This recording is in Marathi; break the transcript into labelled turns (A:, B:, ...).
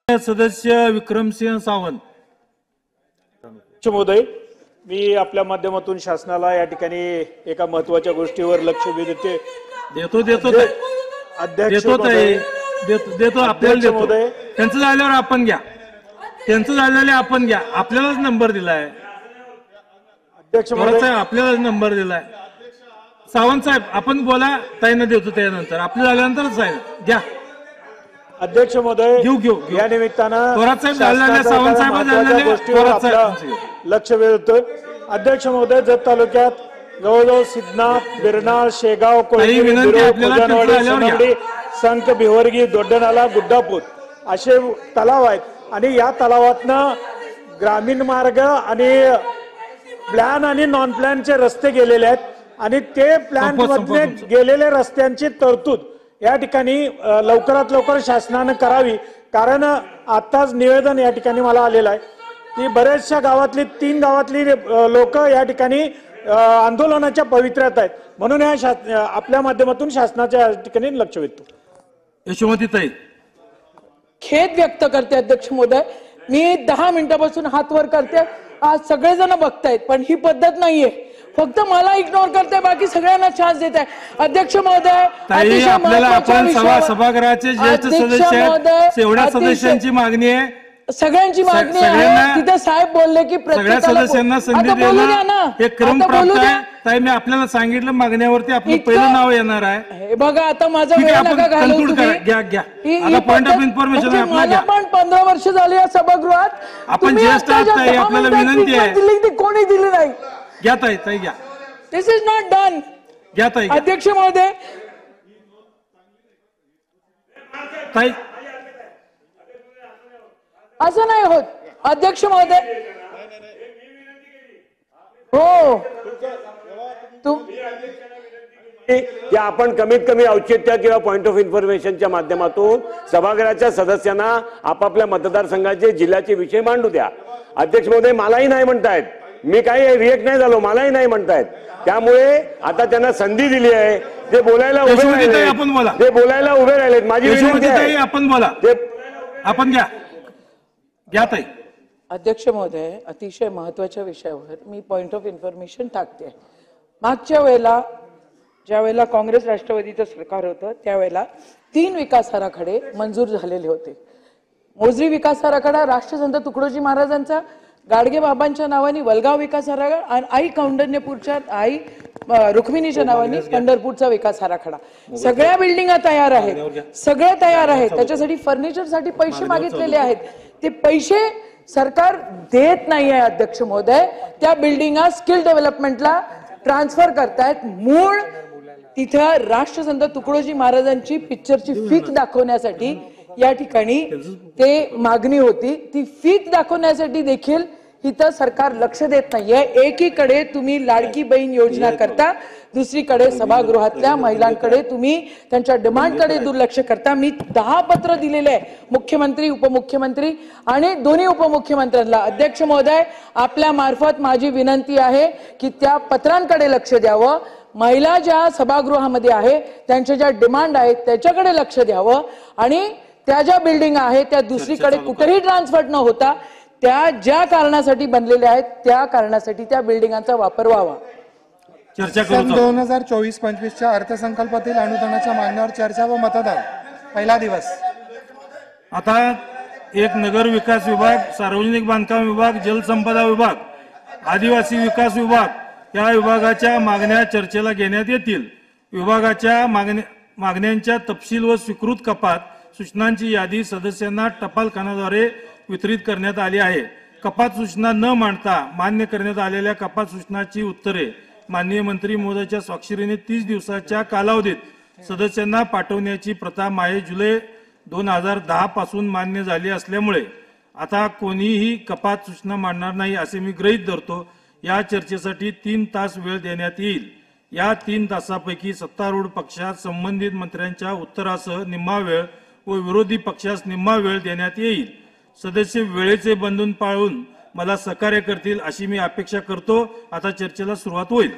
A: सदस्य विक्रमसिंह सावंत.
B: महोदय, मी आपल्या माध्यमातून शासनाला या ठिकाणी एका महत्त्वाच्या गोष्टीवर लक्ष देतो. अध्यक्ष
A: आपल्याला महोदय, त्यांचं झाल्यावर आपण घ्या, त्यांचं झालेलं आपण घ्या. आपल्यालाच नंबर दिलाय
B: अध्यक्ष महोदय,
A: आपल्यालाच नंबर दिलाय. सावंत साहेब आपण बोला, ताईंना देतो त्यानंतर. आपलं झाल्यानंतरच आहे, घ्या.
B: अध्यक्ष महोदय,
A: घेऊ
B: या निमित्तानं
A: सावंत साहेब
B: लक्ष वेधतोय. अध्यक्ष महोदय, जत तालुक्यात जवळजवळ सिद्धनाथ, बिरनाळ, शेगाव, कोळी, संख, भिवर्गी, दोड्डनाला, गुड्डापूर असे तलाव आहेत आणि या तलावातनं ग्रामीण मार्ग आणि प्लॅन आणि नॉन प्लॅनचे रस्ते गेलेले आहेत आणि ते प्लॅन मध्ये गेलेल्या रस्त्यांची तरतूद या ठिकाणी लवकरात लवकर शासनानं करावी. कारण आताच निवेदन या ठिकाणी मला आलेलं आहे की बऱ्याचशा गावातली 3 गावातली लोक या ठिकाणी आंदोलनाच्या पवित्र्यात आहेत. म्हणून या आपल्या माध्यमातून शासनाच्या या ठिकाणी लक्ष वेधतो.
A: यशोमतीताई,
C: खेद व्यक्त करते अध्यक्ष महोदय. मी 10 मिनिटापासून हात वर करते. आज सगळेजण बघतायत, पण ही पद्धत नाहीये. फक्त मला इग्नोर करते, बाकी सगळ्यांना चान्स देत आहे. अध्यक्ष महोदय,
A: सभागृहाचे ज्येष्ठ सदस्य, एवढ्या सदस्यांची मागणी आहे,
C: सगळ्यांची मागणी आहे. तिथे साहेब बोलले की
A: सगळ्या सदस्यांना संधी देणं हे क्रम प्राप्त आहे. ताई, मी आपल्याला सांगितलं मागण्यावरती आपलं पहिलं नाव येणार आहे.
C: बघा, आता माझा वेळ नका घालवू तुम्ही.
A: पॉइंट ऑफ इन्फॉर्मेशन
C: मला पण 15 वर्ष झाली या सभागृहात.
A: आपण ज्येष्ठ आहात ताई, आपल्याला विनंती आहे.
C: कोणी दिली नाही.
A: घ्या ताई, ताई घ्या.
C: दिस इज नॉट डन.
A: घ्या ताई.
C: अध्यक्ष महोदय,
A: ताई
C: असं नाही होत. अध्यक्ष महोदय, हो
D: की आपण कमीत कमी औचित्य किंवा पॉइंट ऑफ इन्फॉर्मेशनच्या माध्यमातून सभागृहाच्या सदस्यांना आपापल्या मतदारसंघाचे जिल्ह्याचे विषय मांडू द्या. अध्यक्ष महोदय, मलाही नाही म्हणतायत, मी काही रिएक्ट नाही झालो, मलाही नाही म्हणतायत. त्यामुळे आता त्यांना संधी दिली आहे, ते बोलायला उभे राहिलेत. माझी विनंती आहे,
A: आपण बोला, आपण घ्या. घ्या ताई.
C: अध्यक्ष महोदय, अतिशय महत्वाच्या विषयावर मी पॉइंट ऑफ इन्फॉर्मेशन टाकते. मागच्या वेळेला ज्या वेळेला काँग्रेस राष्ट्रवादीचं सरकार होतं त्यावेळेला 3 विकास आराखडे मंजूर झालेले होते. मोजरी विकास आराखडा राष्ट्रसंत तुकडोजी महाराजांचा, गाडगे बाबांच्या नावाने वलगाव विकास आराखडा आणि आई कौंडण्यपूरच्या आई रुक्मिणीच्या नावाने पंढरपूरचा विकास आराखडा. सगळ्या बिल्डिंगा तयार आहेत, सगळे तयार आहेत. त्याच्यासाठी फर्निचरसाठी पैसे मागितलेले आहेत. ते पैसे सरकार देत नाहीये अध्यक्ष महोदय. त्या बिल्डिंगा स्किल डेव्हलपमेंटला ट्रान्सफर करतायत. मूळ तिथं राष्ट्रसंत तुकडोजी महाराजांची पिक्चरची फीत दाखवण्यासाठी या ठिकाणी ते मागणी होती. ती फीत दाखवण्यासाठी देखील इथं सरकार लक्ष देत नाहीये. एकीकडे तुम्ही लाडकी बहीण योजना करता, दुसरीकडे सभागृहातल्या महिलांकडे तुम्ही त्यांच्या डिमांडकडे दुर्लक्ष करता. मी 10 पत्र दिलेले आहे मुख्यमंत्री, उपमुख्यमंत्री आणि दोन्ही उपमुख्यमंत्र्यांना. अध्यक्ष महोदय, आपल्या मार्फत माझी विनंती आहे की त्या पत्रांकडे लक्ष द्यावं. महिला ज्या सभागृहामध्ये आहे त्यांच्या ज्या डिमांड आहेत त्याच्याकडे लक्ष द्यावं आणि त्या ज्या बिल्डिंग आहेत त्या दुसरीकडे कुठेही ट्रान्सफर न होता त्या ज्या कारणासाठी बनलेल्या आहेत त्या कारणासाठी त्या बिल्डिंगांचा वापर व्हावा.
E: सन 2024-25च्या अर्थसंकल्पातील अनुदानाच्या मागण्यावर चर्चा व मतदान. पहिला दिवस.
A: आता एक नगर विकास विभाग, सार्वजनिक बांधकाम विभाग, जलसंपदा विभाग, आदिवासी विकास विभाग या विभागाच्या मागण्या चर्चेला घेण्यात येतील. विभागाच्या मागण्यांच्या तपशील व स्वीकृत कपात सूचनांची यादी सदस्यांना टपाल खान्याद्वारे वितरित करण्यात आली आहे. कपात सूचना न मांडता मान्य करण्यात आलेल्या कपात सूचनाची उत्तरे माननीय मंत्री महोदयाच्या स्वाक्षरीने 30 दिवसाच्या कालावधीत सदस्यांना पाठवण्याची प्रथा माहे जुलै 2010 पासून मान्य झाली असल्यामुळे आता कोणीही कपात सूचना मांडणार नाही असे मी गृहीत धरतो. या चर्चेसाठी 3 तास वेळ देण्यात येईल. या 3 तासापैकी सत्तारूढ पक्षात संबंधित मंत्र्यांच्या उत्तरासह निम्मा वेळ व विरोधी पक्षास निम्मा वेळ देण्यात येईल. सदस्य वेळेचे बंधन पाळून मला सहकार्य करतील अशी मी अपेक्षा करतो. आता चर्चेला सुरुवात होईल.